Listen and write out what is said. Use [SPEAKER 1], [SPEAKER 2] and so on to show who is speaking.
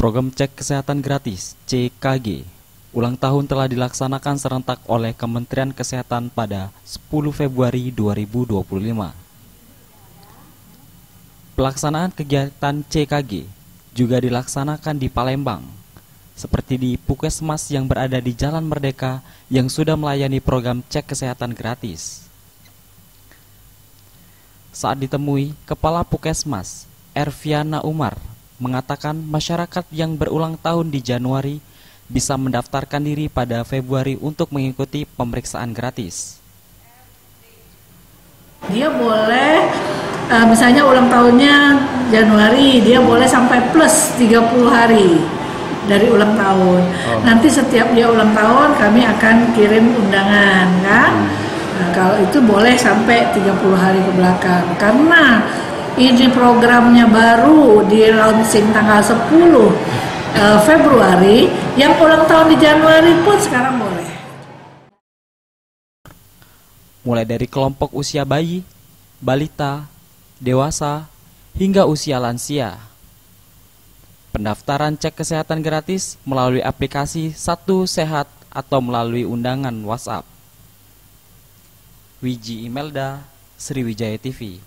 [SPEAKER 1] Program Cek Kesehatan Gratis (CKG) ulang tahun telah dilaksanakan serentak oleh Kementerian Kesehatan pada 10 Februari 2025. Pelaksanaan kegiatan CKG juga dilaksanakan di Palembang, seperti di Puskesmas yang berada di Jalan Merdeka yang sudah melayani program cek kesehatan gratis. Saat ditemui, Kepala Puskesmas, Erviana Umar, mengatakan masyarakat yang berulang tahun di Januari bisa mendaftarkan diri pada Februari untuk mengikuti pemeriksaan gratis.
[SPEAKER 2] Dia boleh, misalnya ulang tahunnya Januari, dia boleh sampai plus 30 hari dari ulang tahun. Nanti setiap dia ulang tahun kami akan kirim undangan, kan? Nah, kalau itu boleh sampai 30 hari ke belakang. Karena ini programnya baru di launching tanggal 10 Februari, yang ulang tahun di Januari pun sekarang boleh.
[SPEAKER 1] Mulai dari kelompok usia bayi, balita, dewasa, hingga usia lansia. Pendaftaran cek kesehatan gratis melalui aplikasi Satu Sehat atau melalui undangan WhatsApp. Wiji Imelda, Sriwijaya TV.